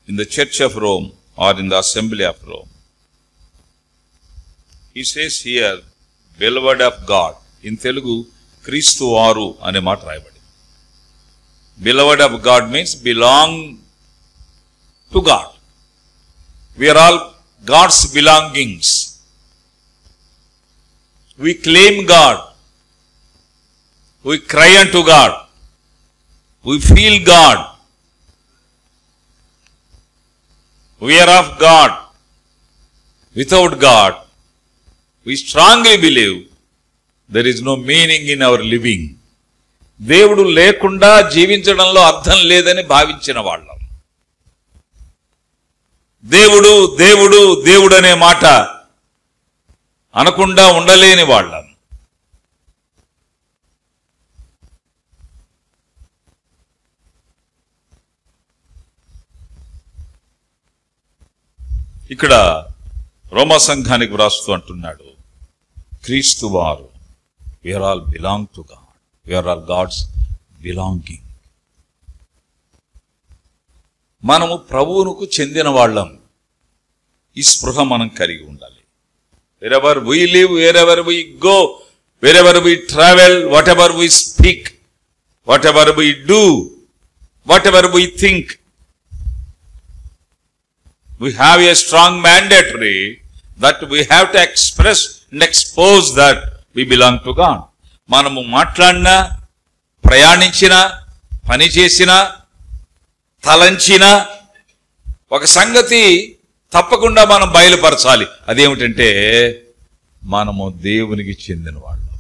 in the Church of Rome or in the Assembly of Rome. He says here, beloved of God. In Telugu, Kristu varu ane మాట రాయబడింది. Beloved of God means belong to God. We are all God's belongings. We claim God. We cry unto God. We feel God. We are of God. Without God, we strongly believe there is no meaning in our living. దేవుడు లేకుండా జీవించడంలో అర్థం లేదని భావించిన వాళ్ళం. దేవుడు దేవుడు దేవుడు అనే మాట అనకుండా ఉండలేని వాళ్ళం. ఇక్కడ రోమా సంఘానికి వ్రాస్తూ అంటున్నాడు, క్రీస్తు వారు, we are all belong to God. We are all God's belonging. మనము ప్రభువునకు చెందిన వాళ్ళం. ఈ స్పృహ మనం కలిగి ఉండాలి. Wherever we live, wherever we go, wherever we travel, whatever we speak, whatever we do, whatever we think, we have a strong mandatory that we have to express and expose that we belong to God. మనము మాట్లాడినా, ప్రయాణించినా, పని చేసినా, తలంచినా ఒక సంగతి తప్పకుండా మనం బయలుపరచాలి. అదేమిటంటే మనము దేవునికి చెందిన వాళ్ళం.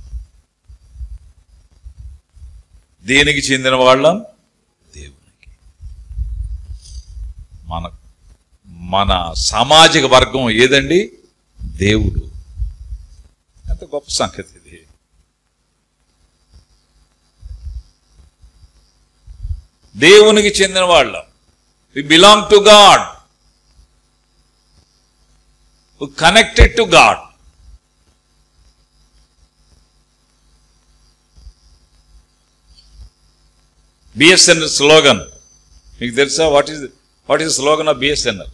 దేనికి చెందిన వాళ్ళం? దేవునికి. మన సామాజిక వర్గం ఏదండి? దేవుడు. ఎంత గొప్ప సంగతి ఇది. దేవునికి చెందిన వాళ్ళం. We belong to God. We connected to God. BSNL slogan మీకు తెలుసా? What is slogan of BSNL?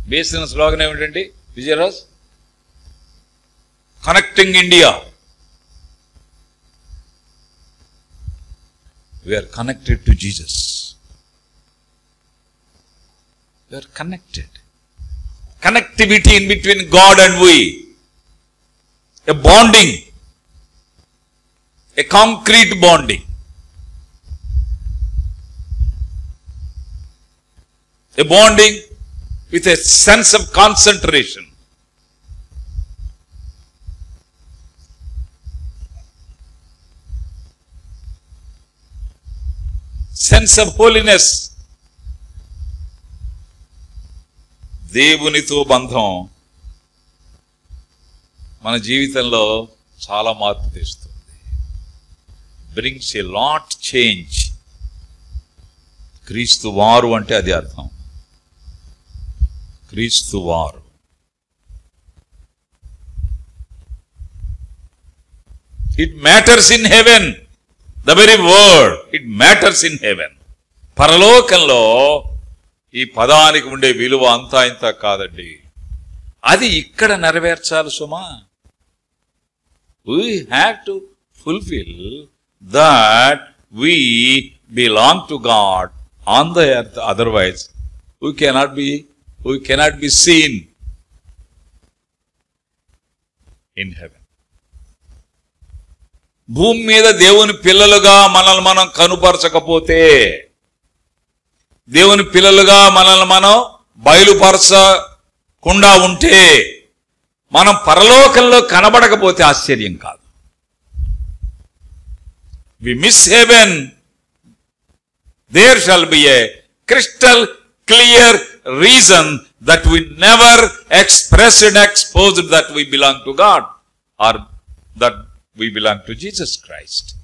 BSNL slogan ఏమిటండి Vijayaraj? Connecting India. We are connected to Jesus. We are connected. Connectivity in between God and we. A bonding. A concrete bonding. A bonding with a sense of concentration. Sense of holiness. దేవునితో బంధం మన జీవితంలో చాలా మార్పు తెస్తుంది. Brings a lot change. క్రీస్తు వారు అంటే అది అర్థం. క్రీస్తు వారు. It matters in heaven. The very word, it matters in heaven. పరలోకంలో ఈ పదానికి ఉండే విలువ అంతా ఇంత కాదండి. అది ఇక్కడ నెరవేర్చాలి సుమా. We have to fulfill that we belong to God on the earth. Otherwise, we cannot be seen in heaven. భూమి మీద దేవుని పిల్లలుగా మనల్ని మనం కనుపరచకపోతే, దేవుని పిల్లలుగా మనల్ని మనం బయలుపరచకుండా ఉంటే, మనం పరలోకంలో కనబడకపోతే ఆశ్చర్యం కాదు. We miss heaven. There shall be a crystal clear reason that we never expressed and exposed that we belong to God or that we belong to Jesus Christ.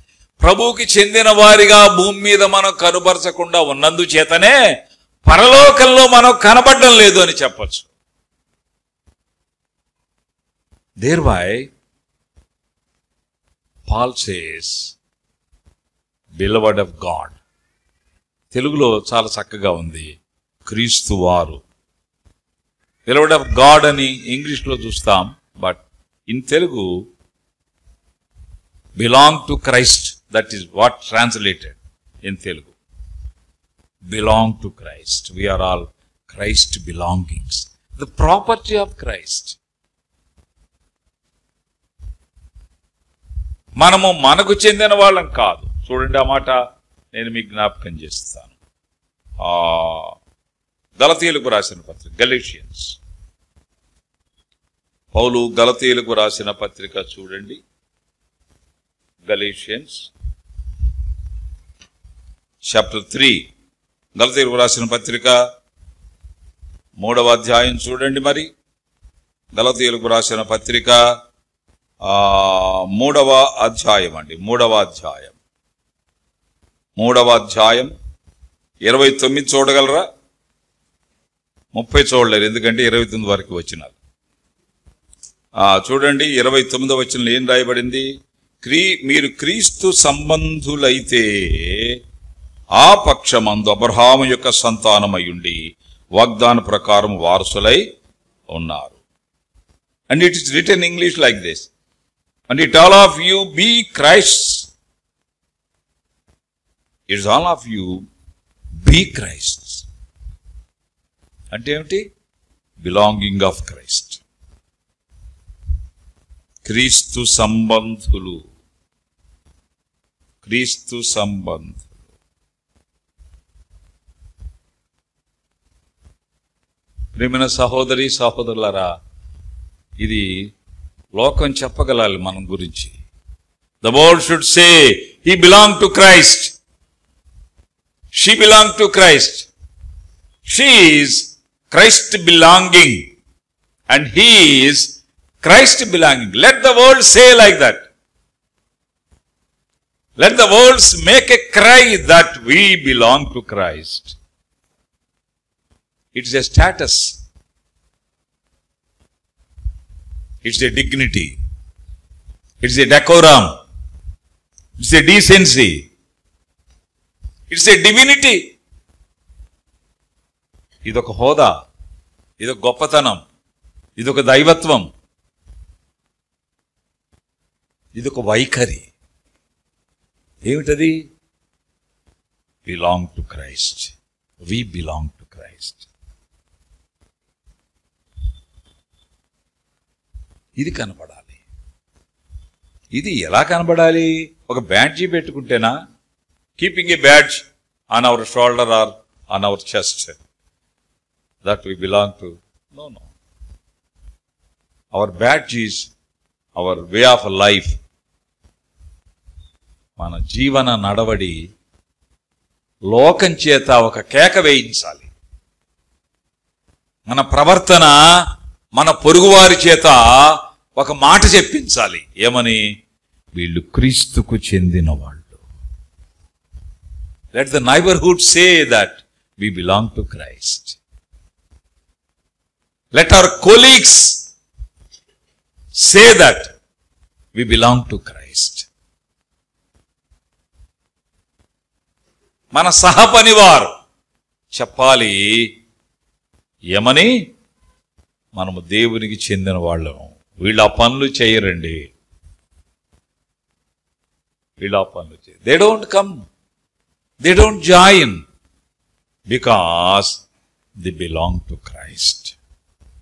ప్రభువుకి చెందిన వారిగా భూమి మీద మనం కనుపరచకుండా ఉన్నందుచేతనే పరలోకంలో మనం కనబడడం లేదు అని చెప్పచ్చు. Thereby Paul says, beloved of God. తెలుగులో చాలా చక్కగా ఉంది. క్రీస్తు వారు. బిలవడ్ ఆఫ్ గాడ్ అని ఇంగ్లీష్లో చూస్తాం, but in Telugu belong to Christ, that is what translated in Telugu. Belong to Christ. We are all Christ belongings, the property of Christ. మనము మనకు చెందిన వాళ్ళం కాదు. చూడండి, ఆ మాట నేను మీకు జ్ఞాపకం చేస్తాను. గలతీయులకు రాసిన పత్రిక, గలేషియన్స్. పౌలు గలతీయులకు రాసిన పత్రిక చూడండి, గలేషియన్స్ చాప్టర్ 3. గలతీయులకు రాసిన పత్రిక 3వ అధ్యాయం చూడండి. మరి గలతీయులకు రాసిన పత్రిక 3వ అధ్యాయం అండి, 3వ అధ్యాయం 29 చూడగలరా? 30 చూడలేరు, ఎందుకంటే 29 వరకు వచ్చినారు. చూడండి, 29వ వచనంలో ఏం రాయబడింది? మీరు క్రీస్తు సంబంధులైతే ఆ పక్షమందు అబ్రహాము యొక్క సంతానమయుండి వాగ్దాన ప్రకారం వారసులై ఉన్నారు. And it is written in English like this, and it all of you be Christ's. It is all of you be Christ's. అంటే ఏమిటి? Belonging of Christ. క్రీస్తు సంబంధులు, క్రీస్తు సంబంధులు. ప్రియమైన సహోదరి సహోదరులారా, ఇది లోకం చెప్పగలాలి మనం గురించి. The world should say, he belonged to Christ. She belonged to Christ. She is Christ belonging. And he is Christ belonging. Let the world say like that. Let the world make a cry that we belong to Christ. It is a status. It's a dignity. It's a decorum. It's a decency. It's a divinity. ఇదొక హోదా, ఇదొక గొప్పతనం, ఇదొక దైవత్వం, ఇదొక వైఖరి. ఏమిటది? Belong to Christ. We belong to Christ. ఇది కనబడాలి. ఇది ఎలా కనబడాలి? ఒక బ్యాడ్జీ పెట్టుకుంటేనా? Keeping a badge on our shoulder or on our chest, that we belong to? No. Our badge is our way of life. మన జీవన నడవడి లోకం చేత ఒక కేక వేయించాలి. మన ప్రవర్తన మన పొరుగువారి చేత ఒక మాట చెప్పించాలి. ఏమని? వీళ్ళు క్రీస్తుకు చెందిన వాళ్ళు. Let the neighborhood say that we belong to Christ. Let our colleagues say that we belong to Christ. మన సహపనివారు చెప్పాలి ఏమని? మనము దేవునికి చెందిన వాళ్ళము. వీళ్ళ పనులు చేయరండి, వీళ్ళ పనులు చేయ. They don't come, they don't join because they belong to Christ.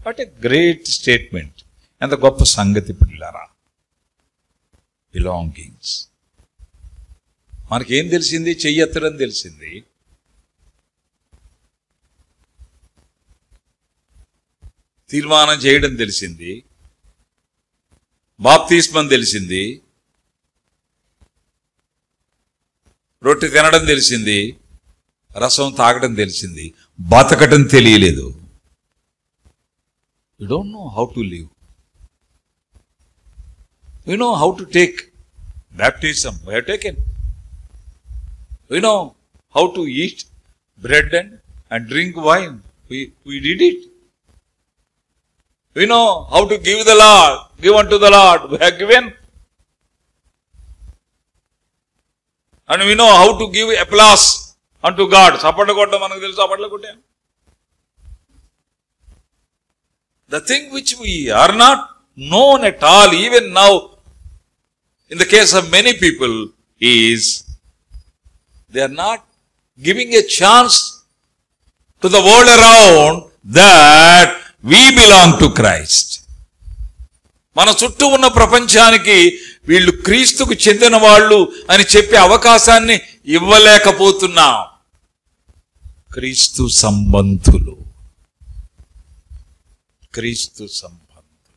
What a great statement. ఎంత గొప్ప సంగతి పిల్లరా. బిలాంగింగ్స్. మనకేం తెలిసింది? చెయ్యెత్తడం తెలిసింది. తీర్మానం చేయడం తెలిసింది. బాప్తిస్మం తెలిసింది. రొట్టె తినడం తెలిసింది. రసం తాగడం తెలిసింది. బతకడం తెలియలేదు. We don't know how to live. We know how to take baptism. We have taken. We know how to eat bread and drink wine. We did it. We know how to give the Lord, give unto the Lord. We have given. And we know how to give applause unto God. Sappadlu kodam manaku telusu, sappadlu kottaam. The thing which we are not known at all, even now, in the case of many people, is they are not giving a chance to the world around that we belong to Christ. మన చుట్టూ ఉన్న ప్రపంచానికి వీళ్ళు క్రీస్తుకు చెందిన వాళ్ళు అని చెప్పే అవకాశాన్ని ఇవ్వలేకపోతున్నాం. క్రీస్తు సంబంధులు, క్రీస్తు సంబంధులు.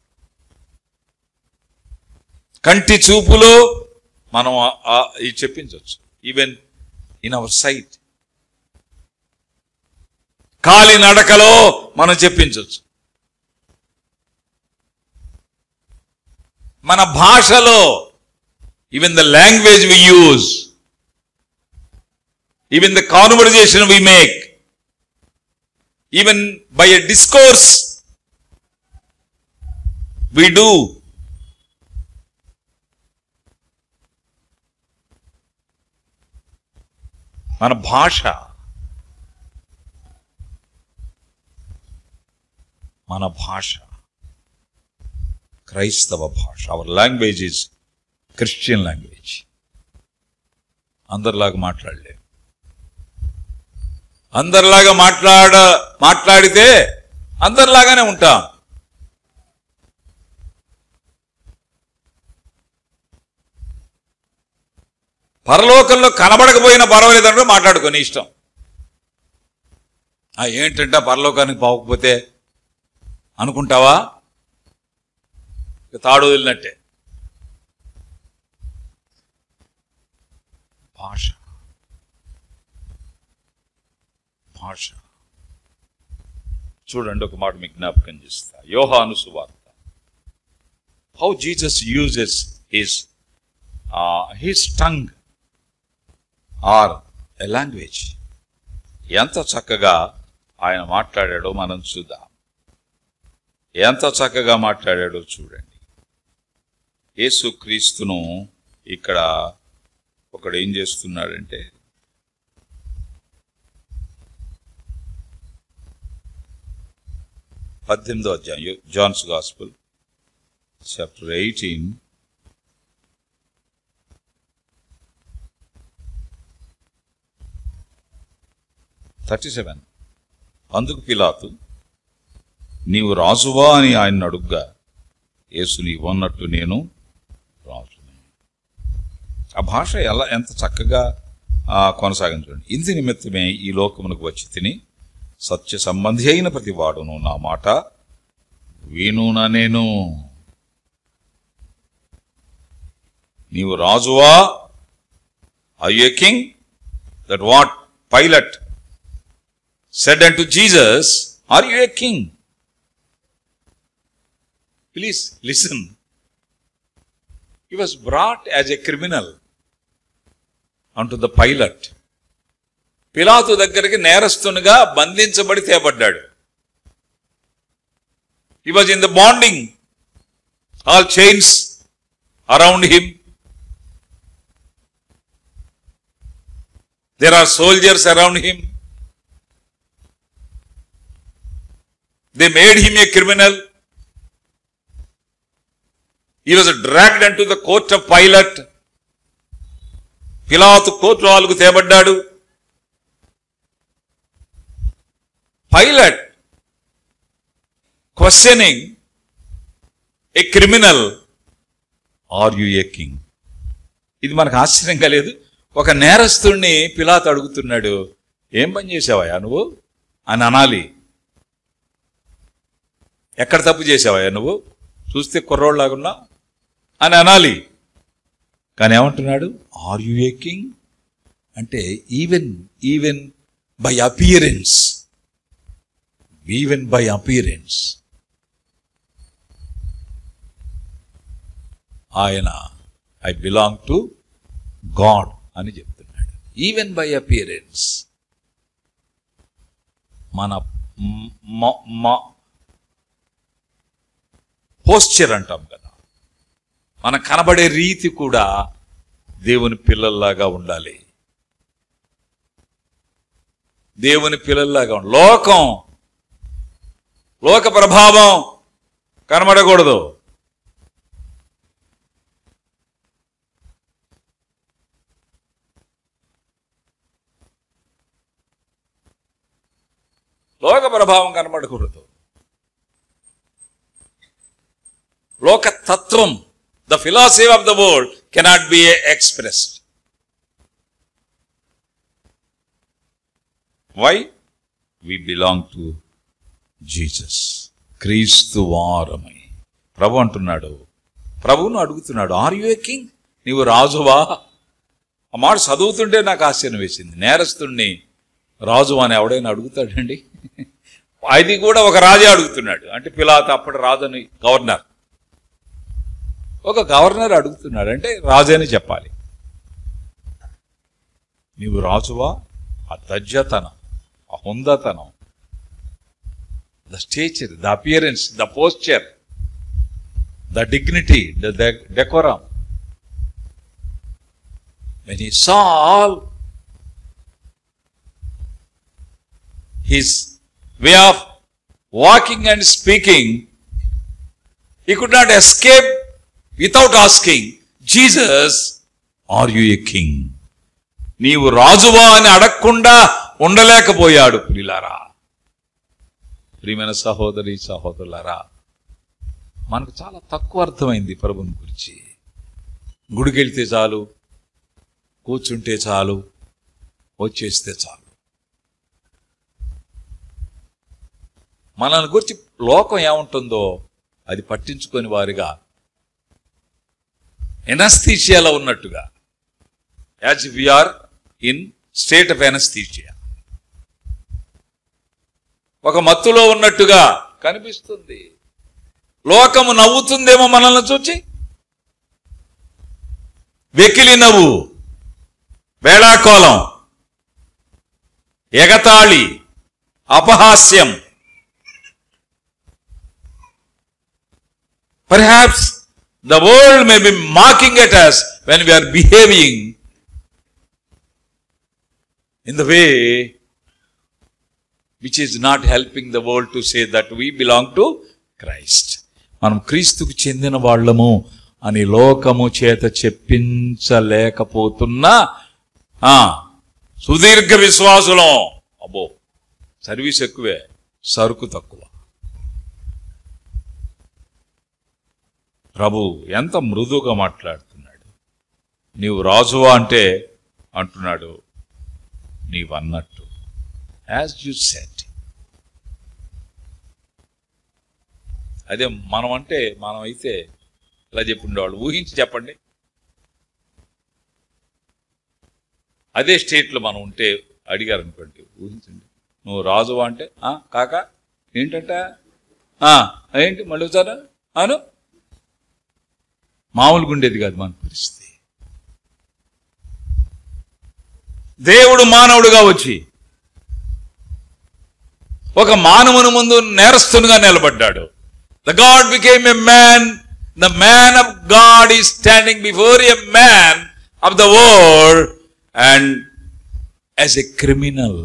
కంటి చూపులో మనం ఇది చెప్పించవచ్చు, ఈవెన్ ఇన్ అవర్ సైట్. కాలి నడకలో మనం చెప్పించవచ్చు, మన భాషలో, even the language we use, even the conversation we make, even by a discourse we do. మన భాష, మన భాష క్రైస్తవ భాష. Our language is Christian language. అందరిలాగా మాట్లాడలేము. అందరిలాగా మాట్లాడితే అందరిలాగానే ఉంటాం. పరలోకంలో కనబడకపోయినా పర్వాలేదంటే మాట్లాడుకొని ఇష్టం. ఏంటంటే పరలోకానికి పోకపోతే అనుకుంటావా? తాడు వదిలినట్టే. భాష, భాష. చూడండి, ఒక మాట మీకు జ్ఞాపకం చేస్తా. యోహాను సువార్త. How Jesus uses his tongue or a language. ఎంత చక్కగా ఆయన మాట్లాడాడో మనం చూద్దాం. ఎంత చక్కగా మాట్లాడాడో చూడండి. యేసుక్రీస్తును ఇక్కడ ఒకడు ఏం చేస్తున్నాడంటే, పద్దెనిమిదో అధ్యాయం, జాన్స్ గాస్పుల్ చాప్టర్ 18, అందుకు పిలాతు, నీవు రాజువా అని ఆయన అడుగ్గా, యేసు నీవన్నట్టు నేను రాజుని. ఆ భాష ఎంత చక్కగా కొనసాగించండి. ఇంది నిమిత్తమే ఈ లోకమునకు వచ్చి తిని సత్య సంబంధి అయిన ప్రతి వాడును నా మాట వినున నేను. నీవు రాజువా? Are you a king? That what Pilate said unto Jesus, are you a king? Please listen. He was brought as a criminal unto the Pilate. పిలాతు దగ్గరికి నేరస్తునిగా బంధించబడి తేబడ్డాడు. He was in the bonding, all chains around him. There are soldiers around him. They made him a criminal. He was dragged into the court of Pilate. పిలాతు court వాళ్ళకు తేబడ్డాడు. Pilate questioning a criminal, are you a king? ఇది మనకు ఆశ్చర్యంగా లేదు. ఒక నేరస్తుడిని పిలాతు అడుగుతున్నాడు, ఏం పని చేసావయ్యా నువ్వు అని అనాలి. ఎక్కడ తప్పు చేసావయ్యా నువ్వు, చూస్తే కుర్రోళ్ళలాగున్నా అని అనాలి. కానీ ఏమంటున్నాడు, ఆర్ యు ఏ కింగ్ అంటే even by appearance, even by appearance ఆయన ఐ బిలాంగ్ టు గాడ్ అని చెప్తున్నాడు. Even by appearance. మన పోస్చర్ అంటాం కదా, మన కనబడే రీతి కూడా దేవుని పిల్లల్లాగా ఉండాలి. దేవుని పిల్లల్లాగా ఉండాలి. లోక ప్రభావం కనబడకూడదు. లోక ప్రభావం కనబడకూడదు. లోక తత్వం, the philosophy of the world cannot be expressed. Why? We belong to Jesus. క్రీస్తు వారమై. ప్రభు అంటున్నాడు, ప్రభువును అడుగుతున్నాడు, ఆర్ యు ఏ కింగ్? నీవు రాజువా? ఆ మాట చదువుతుంటే నాకు ఆశ్చర్యం వేసింది. నేరస్తుడిని రాజు అని ఎవడైనా అడుగుతాడండి? అది కూడా ఒక రాజే అడుగుతున్నాడు. అంటే పిలాతు అప్పటి రాజుని, గవర్నర్, ఒక గవర్నర్ అడుగుతున్నాడు అంటే రాజు అని చెప్పాలి. నీవు రాజువా? ఆ దర్జతనం, ఆ హుందతనం, the stature, the appearance, the posture, the dignity, the decorum. When he saw all his way of walking and speaking, he could not escape without asking, Jesus, are you a king? నీవు రాజువా అని అడగకుండా ఉండలేకపోయాడు. ప్రియులారా, ప్రియమైన సహోదరి సహోదరులారా, మనకు చాలా తక్కువ అర్థమైంది ప్రభుని గురించి. గుడికి వెళ్తే చాలు, కూర్చుంటే చాలు, వచ్చేస్తే చాలు. మనల్ని గురించి లోకం ఏముంటుందో అది పట్టించుకొని వారిగా, ఎనస్థీషియాలో ఉన్నట్టుగా, as we are in state of anaesthesia, ఒక మత్తులో ఉన్నట్టుగా కనిపిస్తుంది. లోకము నవ్వుతుందేమో మనల్ని చూచి. వెకిలి నవ్వు, వేళాకోళం, ఎగతాళి, అపహాస్యం. Perhaps the world may be mocking at us when we are behaving in the way which is not helping the world to say that we belong to Christ. మనం క్రీస్తుకు చెందిన వాళ్ళము అని లోకము చేత చెప్పించలేకపోతున్నా సుదీర్ఘ విశ్వాసులం. అబ్బో, సర్వీస్ ఎక్కువే, సరుకు తక్కువ. ప్రభు ఎంత మృదువుగా మాట్లాడుతున్నాడు. నీవు రాజువా అంటే అంటున్నాడు, నీవన్నట్టు, యాజ్ యు సెడ్. అదే మనం అంటే, మనం అయితే ఇలా చెప్పుండేవాళ్ళు. ఊహించి చెప్పండి, అదే స్టేట్లో మనం ఉంటే అడిగారు అనుకోండి, ఊహించండి, నువ్వు రాజువా అంటే కాక ఏంటంట, ఏంటి మళ్ళీ వచ్చారా అను. మామూలుగా ఉండేది కాదు మన పరిస్థితి. దేవుడు మానవుడుగా వచ్చి ఒక మానవుని ముందు నేరస్తునిగా నిలబడ్డాడు. The God became a man. The man of God is standing before a man of the world and as a criminal.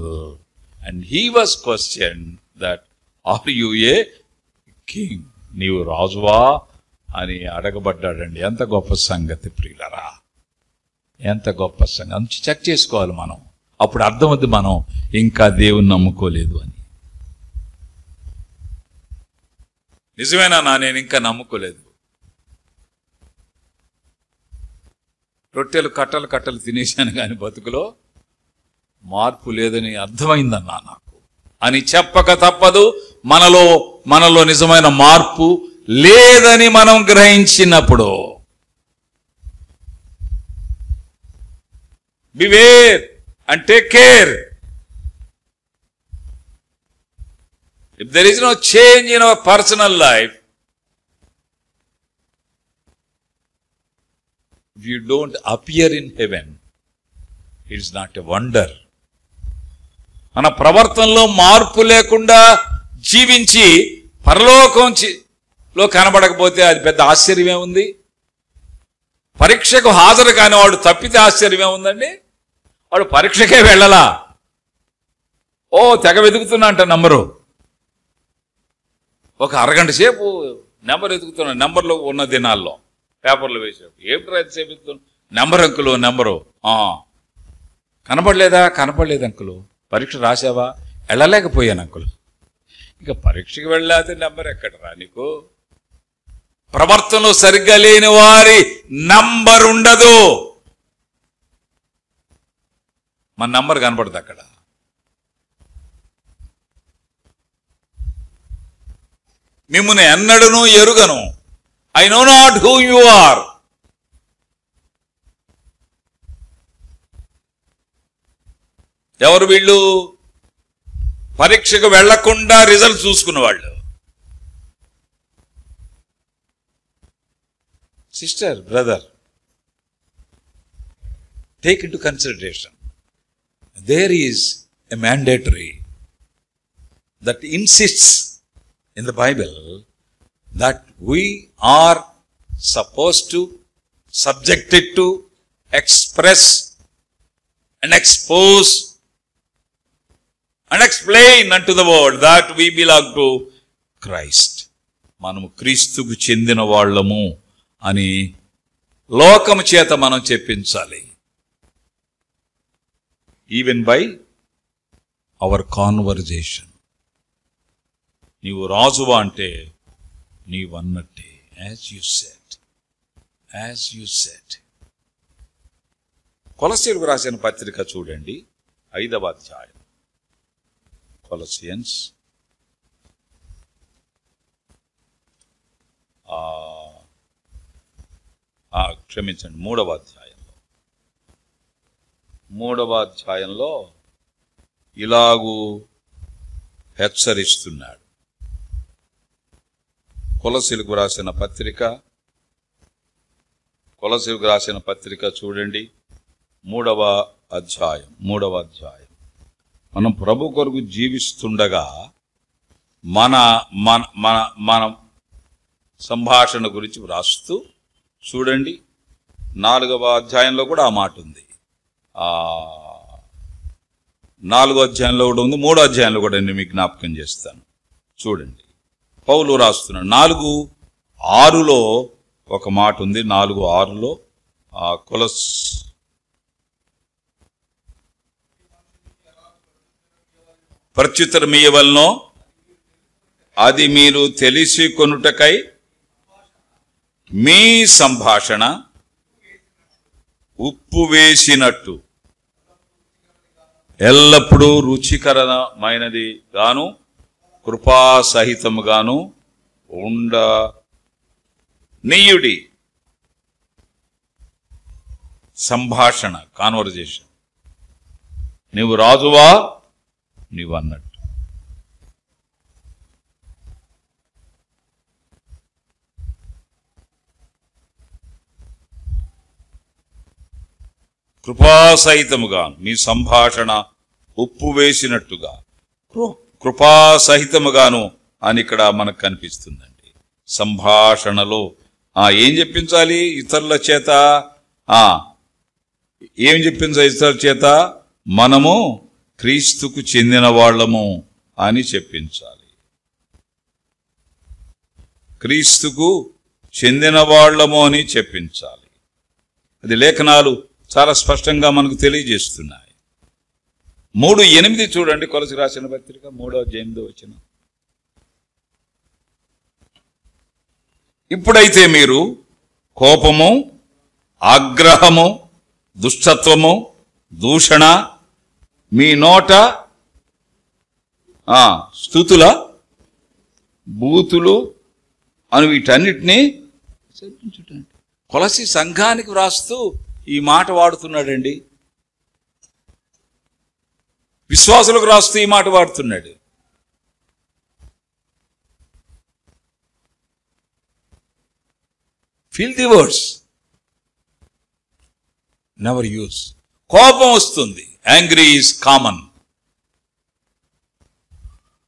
And he was questioned that, are you a king? నీవు రాజువా అని అడగబడ్డాడండి. ఎంత గొప్ప సంగతి ప్రియులరా, ఎంత గొప్ప సంగతి. అంత చెక్ చేసుకోవాలి మనం. అప్పుడు అర్థమవుతుంది మనం ఇంకా దేవుని నమ్ముకోలేదు అని. నిజమేనా? నేను ఇంకా నమ్ముకోలేదు. రొట్టెలు కట్టలు కట్టలు తినేశాను కానీ బతుకులో మార్పు లేదని అర్థమైందన్నా నాకు అని చెప్పక తప్పదు. మనలో నిజమైన మార్పు లేదని మనం గ్రహించినప్పుడు. Beware and take care. If there is no change in our personal life, if you don't appear in heaven, it is not a wonder. మన ప్రవర్తనలో మార్పు లేకుండా జీవించి పరలోకంలో కనబడకపోతే అది పెద్ద ఆశ్చర్యమే ఉంది. పరీక్షకు హాజరు కాని వాడు తప్పితే ఆశ్చర్యమే ఉందండి. వాడు పరీక్షకే వెళ్ళలా, తెగ వెతుకుతున్నా అంట నంబరు. ఒక అరగంట సేపు నెంబర్ ఎదుగుతున్నా, నెంబర్లో ఉన్న దినాల్లో పేపర్లు వేసేప్పుడు ఏమిట్రా ఎంతసేపు ఎత్తుతున్నా, నెంబర్ అంకులు నెంబరు. కనపడలేదు అంకులు. పరీక్ష రాసావా? వెళ్ళలేకపోయాను అంకులు. ఇక పరీక్షకి వెళ్ళాతే నెంబర్ ఎక్కడరా నీకు? ప్రవర్తనలో సరిగ్గా లేని వారి నంబర్ ఉండదు. మన నంబర్ కనపడదు అక్కడ. మిమ్ముని ఎన్నడను ఎరుగను. I know not who you are. ఎవరు వీళ్ళు? పరీక్షకు వెళ్లకుండా రిజల్ట్ చూసుకున్న వాళ్ళు. Sister, brother, take into consideration, there is a mandatory that insists in the Bible that we are supposed to, subjected to, express and expose and explain unto the world that we belong to Christ. మనము క్రీస్తుకు చెందిన వాళ్ళము అని లోకము చేత మనం చెప్పించాలి. Even by our conversation. నీవు రాజువా అంటే నీవన్నట్టే. As you said. కొలస్సీయులకు రాసిన పత్రిక చూడండి, 5వ అధ్యాయం. కొలస్సియన్స్ క్షమించండి, 3వ అధ్యాయంలో. 3వ అధ్యాయంలో ఇలాగూ హెచ్చరిస్తున్నాడు. కొలస్సీయులకు రాసిన పత్రిక చూడండి, 3వ అధ్యాయం. మనం ప్రభు కొరకు జీవిస్తుండగా మన సంభాషణ గురించి వ్రాస్తూ చూడండి. 4వ అధ్యాయంలో కూడా ఆ మాట ఉంది. 4వ అధ్యాయంలో కూడా ఉంది, 3వ అధ్యాయంలో కూడా నేను మీకు జ్ఞాపకం చేస్తాను. చూడండి, పౌలు రాస్తున్నాడు. 4:6లో ఒక మాట ఉంది. 4:6లో ప్రత్యుత్తరమియ్యవలెనో అది మీరు తెలిసి కొనుటకై మీ సంభాషణ ఉప్పు వేసినట్టు ఎల్లప్పుడూ రుచికరమైనది గాను కృపాసహితముగాను ఉండనీయుడి. సంభాషణ, కాన్వర్జేషన్. నీవు రాజువా? నీవు అన్నట్టు. కృపాసహితముగా మీ సంభాషణ ఉప్పు వేసినట్టుగా, కృపాసహితముగాను అని ఇక్కడ మనకు కనిపిస్తుందండి. సంభాషణలో ఏం చెప్పించాలి ఇతరుల చేత? ఏం చెప్పించాలి ఇతరుల చేత? మనము క్రీస్తుకు చెందిన వాళ్ళము అని చెప్పించాలి. క్రీస్తుకు చెందిన వాళ్ళము అని చెప్పించాలి. అది లేఖనాలు చాలా స్పష్టంగా మనకు తెలియజేస్తున్నాయి. 3:8 చూడండి, కొలసి రాసిన పత్రిక 3:8. ఇప్పుడైతే మీరు కోపము, ఆగ్రహము, దుష్టత్వము, దూషణ మీ నోట స్తుతుల బూతులు అని వీటన్నిటినీ కొలసి సంఘానికి వ్రాస్తూ ఈ మాట వాడుతున్నాడండి. విశ్వాసులకు రాస్తూ ఈ మాట వాడుతున్నాడు. filthy words never use. కోపం వస్తుంది. Angry is common.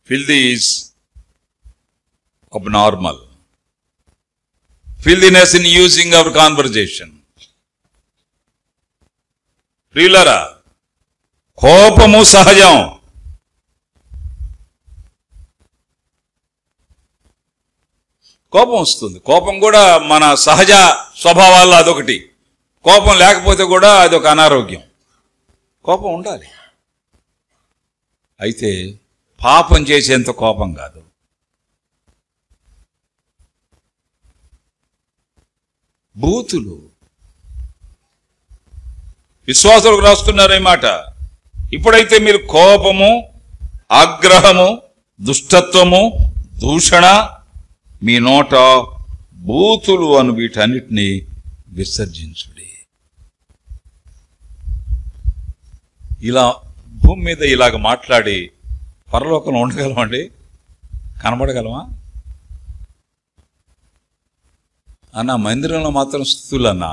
Filthy is abnormal. Filthiness in using our conversation. ప్రియులారా, కోపము సహజం. కోపం వస్తుంది. కోపం కూడా మన సహజ స్వభావాల్లో అదొకటి. కోపం లేకపోతే కూడా అదొక అనారోగ్యం. కోపం ఉండాలి. అయితే పాపం చేసేంత కోపం కాదు. బూతులు విశ్వాసులకు రాస్తున్నారు ఈ మాట. ఇప్పుడైతే మీరు కోపము, ఆగ్రహము, దుష్టత్వము, దూషణ, మీ నోట బూతులు అను వీటన్నిటినీ విసర్జించుడి. ఇలా భూమి మీద ఇలాగ మాట్లాడి పరలోకంలో ఉండగలమండి? కనబడగలమా? అన్న మందిరంలో మాత్రం స్తుతులన్నా,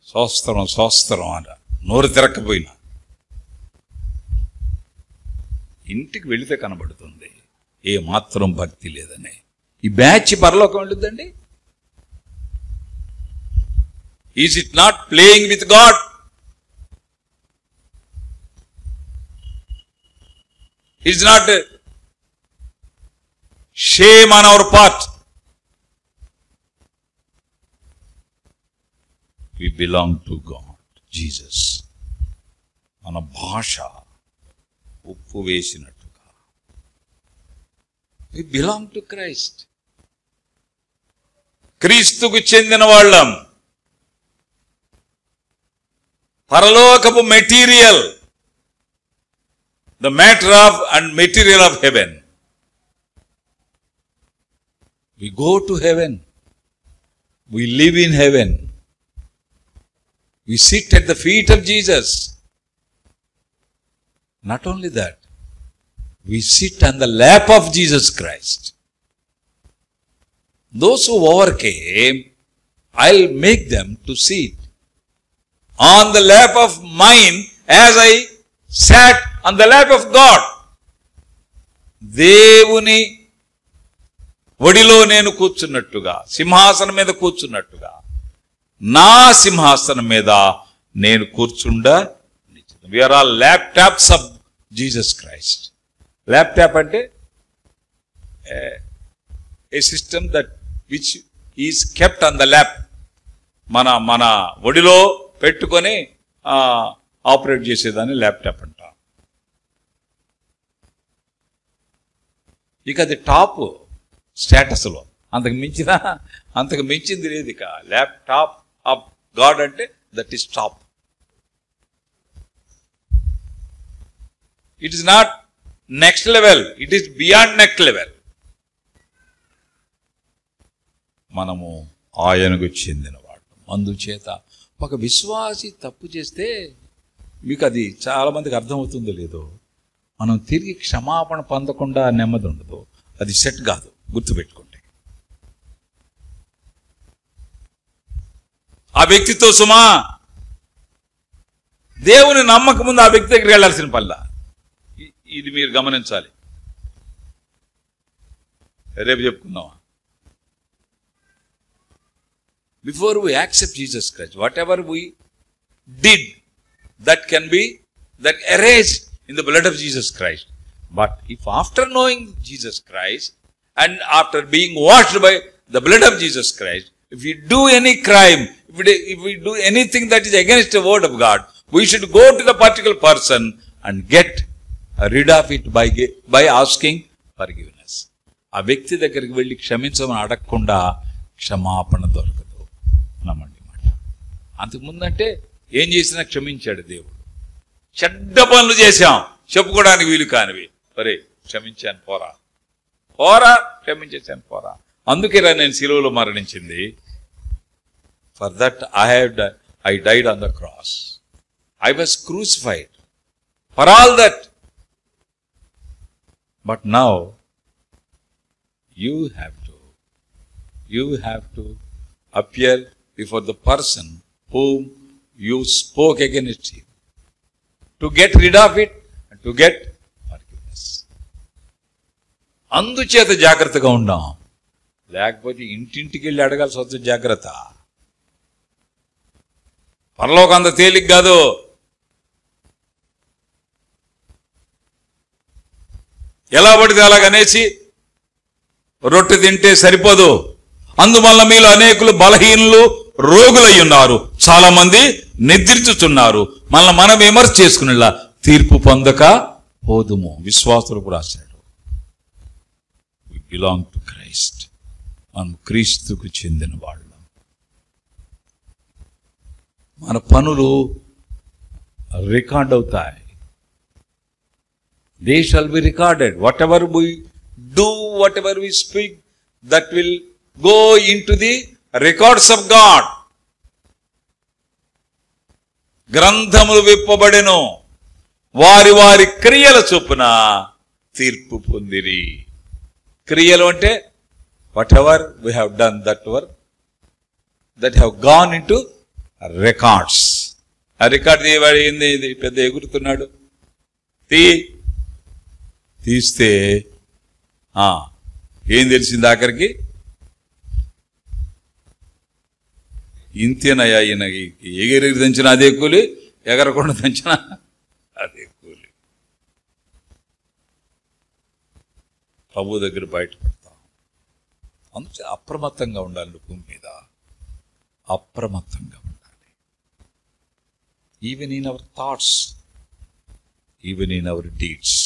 సోస్తరం సోస్తరం అన్న నోరు తిరక్కపోయినా ఇంటికి వెళితే కనబడుతుంది ఏ మాత్రం భక్తి లేదని. ఈ బ్యాచ్ పరలోకం వెళ్ళుద్దండి? Is it not playing with God? Is not shame on our part? We belong to God, Jesus. మన భాష ఉప్పు వేసినట్టుగా we belong to Christ. క్రీస్తుకు చెందిన వాళ్ళం. పరలోకపు material, the matter of and material of heaven. We go to heaven. We live in heaven. We sit at the feet of Jesus. Not only that, we sit on the lap of Jesus Christ. Those who overcame, I'll make them to sit on the lap of mine as I sat on the lap of God. దేవుని ఒడిలో నేను కూర్చున్నట్టుగా, సింహాసనం మీద కూర్చున్నట్టుగా, నా సింహాసనం మీద నేను కూర్చుండ. We are all laptops of Jesus Christ. Laptop అంటే a system that which is kept on the lap. మన ఒడిలో పెట్టుకొని ఆపరేట్ చేసేదాన్ని ల్యాప్టాప్ అంట. ఇక అది టాప్ స్టేటస్లో, అంతకు మించింది లేదు. ఇక ల్యాప్టాప్ ఆఫ్ గాడ్ అంటే that is top. It is not next level, it is beyond next level. మనము ఆయనకు చెందినవాడు. అందుచేత ఒక విశ్వాసి తప్పు చేస్తే, మీకు అది చాలా మందికి అర్థమవుతుందో లేదో, మనం తిరిగి క్షమాపణ పొందకుండా నెమ్మది ఉండదు. అది సెట్ కాదు, గుర్తుపెట్టుకోండి. ఆ వ్యక్తితో సుమా దేవుని నమ్మక ముందు ఆ వ్యక్తి దగ్గరికి వెళ్ళాల్సిన పల్లా. ఇది మీరు గమనించాలి. రేపు చెప్పుకుందామా? Before we accept Jesus Christ, whatever we did, that can be that erased in the blood of Jesus Christ. But if after knowing Jesus Christ and after being washed by the blood of Jesus Christ, if we do any crime, if we do anything that is against the word of God, we should go to the particular person and get rid of it by asking forgiveness. ఆ వ్యక్తి దగ్గరికి వెళ్ళి క్షమించమని అడగకుండా క్షమాపణ దొరకదు. నమ్మండి మాట. అంతకుముందంటే ఏం చేసినా క్షమించాడు దేవుడు. చెడ్డ పనులు చేశాం, చెప్పుకోవడానికి వీలు కానివి, సరే క్షమించాను పోరా, క్షమించేశాను పోరా. అందుకేరా నేను శిలువలో మరణించింది. For that I died on the cross. I was crucified for all that. But now you have to appear before the person whom you spoke against him, to get rid of it and to get forgiveness. అందుచేత జాగ్రత్తగా ఉందాం. లేకపోతే ఇంటింటికి వెళ్ళి అడగాల్సి వస్తుంది. జాగ్రత్త. పరలోకం అంత తేలిక కాదు. ఎలా పడితే అలాగనేసి రొట్టె తింటే సరిపోదు. అందువల్ల మీలో అనేకులు బలహీనులు, రోగులై ఉన్నారు, చాలా మంది నిద్రించుచున్నారు. మనం విమర్శ చేసుకునేలా తీర్పు పొందక పోదుము. విశ్వాసులకు రాశాడు, వి బిలాంగ్ టు క్రైస్ట్. మనం క్రీస్తుకు చెందిన వాళ్ళం. మన పనులు రికార్డ్ అవుతాయి. They shall be recorded. Whatever we do, whatever we speak, that will go into the records of God. గ్రంథములు విప్పబడెను, వారి వారి క్రియల చొప్పున తీర్పు పొందిరి. క్రియలు అంటే what ever we have done, that have gone in to records. ఆ రికార్డ్ ఏంది? ఇది పెద్ద ఎగురుతున్నాడు, తీస్తే ఏం తెలిసింది ఆఖరికి? ఇంతేనయ్యా, ఈయన ఎగిరి దంచిన అదే కూలి, ఎగరకుండా దంచిన అదే కూలి. ప్రభు దగ్గర బయటపడతాం. అందుకే అప్రమత్తంగా ఉండాలి. భూమి మీద అప్రమత్తంగా ఉండాలి. Even in our thoughts, even in hour deeds,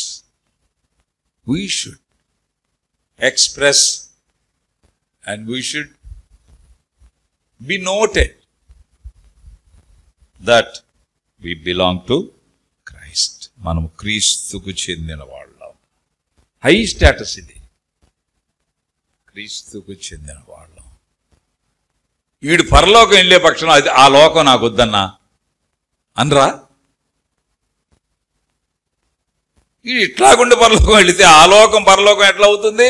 we should express and we should be noted that we belong to Christ. మనం క్రీస్తుకు చెందిన వాళ్ళం. హై స్టేటస్ ఇది, క్రీస్తుకు చెందిన వాళ్ళం. వీడు పరలోకం వెళ్ళే పక్షం అది ఆ లోకం నాకు వద్దన్నా అనరా? ఇట్లాగుండి పరలోకం వెళితే ఆ లోకం పరలోకం ఎట్లా అవుతుంది?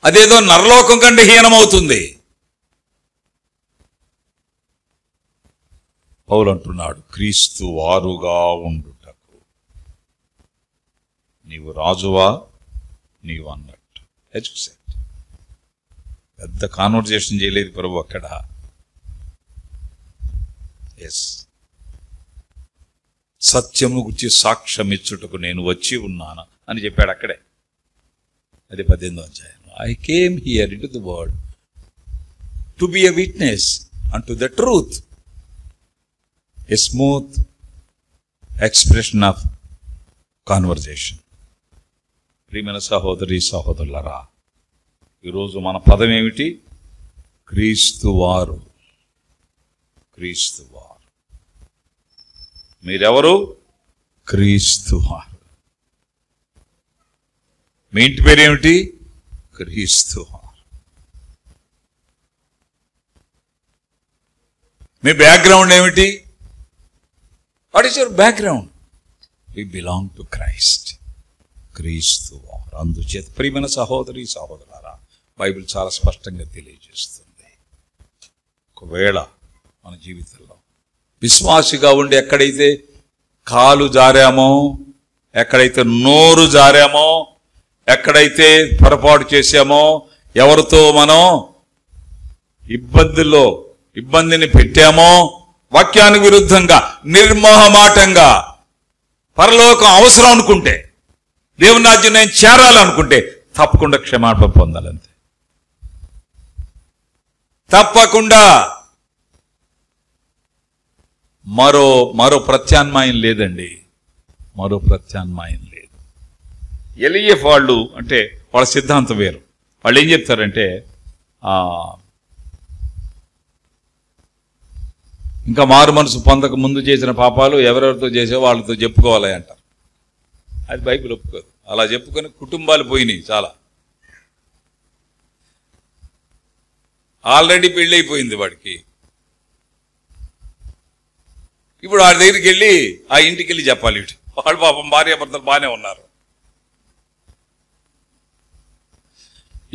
అదేదో నరలోకం కంటే హీనమవుతుంది. పౌలు అంటున్నాడు, క్రీస్తు వారుగా ఉండుటకు నీవు రాజువా నీవు అన్నట్టు. పెద్ద కాన్వర్జేషన్ చేయలేదు ప్రభు అక్కడ. ఎస్, సత్యము గురించి సాక్ష్యం ఇచ్చుటకు నేను వచ్చి ఉన్నాను అని చెప్పాడు అక్కడే. అది 18వ అధ్యాయం. I came here into the world to be a witness unto the truth, a smooth expression of conversation. ప్రియమైన సహోదరి సహోదరులరా, ఈరోజు మన పదం ఏమిటి? క్రీస్తు వారు. క్రీస్తు వారు. మీరెవరు? క్రీస్తు వారు. మీ ఇంటి పేరేమిటి? క్రీస్తు వారు. మీ బ్యాక్గ్రౌండ్ ఏమిటి? What is your background? We belong to Christ. క్రీస్తు వారు. అందుచేత ప్రియమైన సహోదరి సహోదరులారా, బైబిల్ చాలా స్పష్టంగా తెలియజేస్తుంది. ఒకవేళ మన జీవితంలో విశ్వాసిగా ఉండి ఎక్కడైతే కాలు జారామో, ఎక్కడైతే నోరు జారామో, ఎక్కడైతే పొరపాటు చేశామో, ఎవరితో మనం ఇబ్బందిని పెట్టామో, వాక్యానికి విరుద్ధంగా నిర్మోహమాటంగా పరలోకం అవసరం అనుకుంటే, దేవుని రాజ్యం నేను చేరాలనుకుంటే తప్పకుండా క్షమాపణ పొందాలంతే. తప్పకుండా. మరో ప్రత్యామ్నాయం లేదండి. మరో ప్రత్యామ్నాయం లేదు. ఎలిఎఫ్ వాళ్ళు అంటే వాళ్ళ సిద్ధాంతం వేరు. వాళ్ళు ఏం చెప్తారంటే, ఇంకా మారు మనసు పొందక ముందు చేసిన పాపాలు ఎవరెవరితో చేసే వాళ్ళతో చెప్పుకోవాలి అంటారు. అది బైబిల్ ఒప్పుకోదు. అలా చెప్పుకొని కుటుంబాలు పోయినాయి చాలా. ఆల్రెడీ పెళ్ళి అయిపోయింది వాడికి. ఇప్పుడు వాడి దగ్గరికి వెళ్ళి ఆ ఇంటికి వెళ్ళి చెప్పాలి. వాడు పాపం భార్యాభర్తలు బాగానే ఉన్నారు.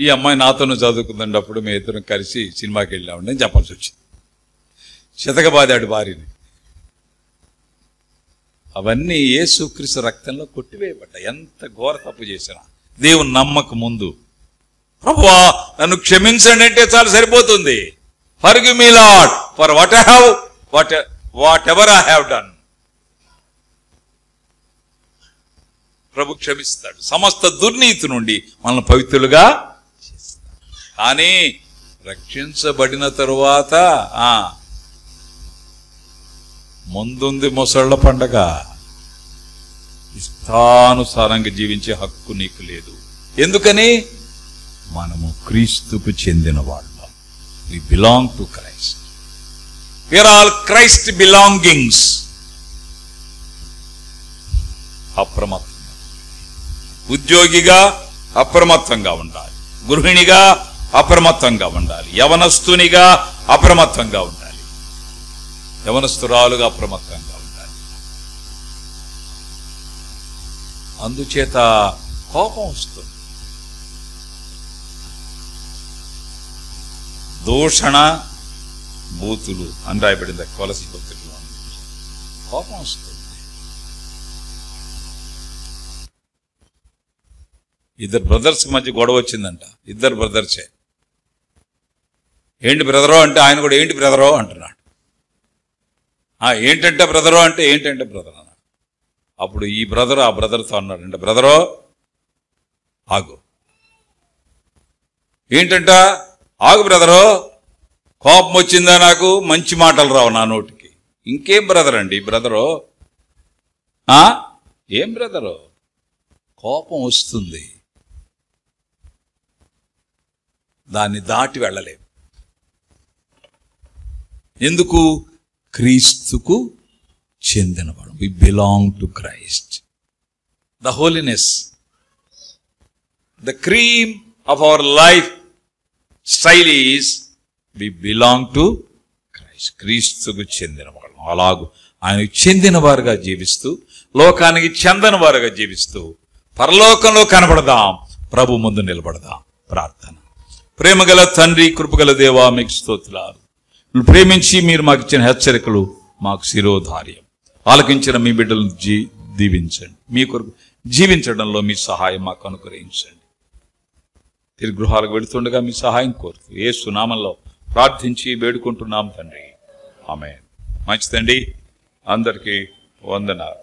ఈ అమ్మాయి నాతోనూ చదువుకుందండి, అప్పుడు మేము ఇద్దరం కలిసి సినిమాకి వెళ్ళామండి అని చెప్పాల్సి వచ్చింది. శతకబాదాడు భార్యని. అవన్నీ యేసుక్రీస్తు రక్తంలో కొట్టివేయబడ్డాయి. ఎంత ఘోర తప్పు చేసినా దేవుని నమ్మక ముందు ప్రభువా నన్ను క్షమించండి అంటే చాలు, సరిపోతుంది. Forgive me Lord for whatever I have done. ప్రభు క్షమిస్తాడు. సమస్త దుర్నీతి నుండి మనల్ని పవిత్రులుగా చేస్తాడు. కానీ రక్షించబడిన తరువాత ముందుంది మొసళ్ళ పండగ. ఇష్టానుసారంగా జీవించే హక్కు నీకు లేదు. ఎందుకని? మనము క్రీస్తుకు చెందిన వాళ్ళం. We belong to Christ. We are all Christ belongings. అప్రమత్తంగా, ఉద్యోగిగా అప్రమత్తంగా ఉండాలి, గృహిణిగా అప్రమత్తంగా ఉండాలి, యవనస్తునిగా అప్రమత్తంగా ఉండాలి, యవనస్తురాలుగా అప్రమత్తంగా ఉండాలి. అందుచేత కోపం వస్తుంది. దూషణ బూతులు అని రాయబడింది కొలసి పత్రికలో. కోపం వస్తుంది. ఇద్దరు బ్రదర్స్ మధ్య గొడవ వచ్చిందంట. ఇద్దరు బ్రదర్సే. ఏంటి బ్రదరో అంటే ఆయన కూడా ఏంటి బ్రదరో అంటున్నాడు. ఏంటంటే బ్రదరో అంటే ఏంటంటే బ్రదర్ అన్నాడు. అప్పుడు ఈ బ్రదర్ ఆ బ్రదర్తో అన్నాడు, అంటే బ్రదరో ఆగు. ఏంటంట? ఆగు బ్రదరో, కోపం వచ్చిందా నాకు, మంచి మాటలు రావు నా నోటికి. ఇంకేం బ్రదర్ అండి బ్రదరో? ఏం బ్రదరో? కోపం వస్తుంది, దాన్ని దాటి వెళ్ళలేము. ఎందుకు? క్రీస్తుకు చెందినవాడు. We belong to Christ. The holiness, the cream of our lifestyle is we belong to Christ. క్రీస్తుకు చెందినవాడు. అలాగూ ఆయనకు చెందిన వారుగా జీవిస్తూ, లోకానికి చెందని వారుగా జీవిస్తూ పరలోకంలో కనబడదాం, ప్రభు ముందు నిలబడదాం. ప్రార్థన. ప్రేమగల తండ్రి, కృపగల దేవా, మీకు స్తోత్రాలు. మీరు ప్రేమించి మీరు మాకు ఇచ్చిన హెచ్చరికలు మాకు శిరోధార్యం. ఆలకించిన మీ బిడ్డలను దీవించండి. మీ కొరకు జీవించడంలో మీ సహాయం మాకు అనుగ్రహించండి. తిరిగి గృహాలకు వెళుతుండగా మీ సహాయం కోరుతూ యేసు నామములో ప్రార్థించి వేడుకుంటున్నాం తండ్రి. ఆమేన్. మంచిదండి. అందరికీ వందనాలు.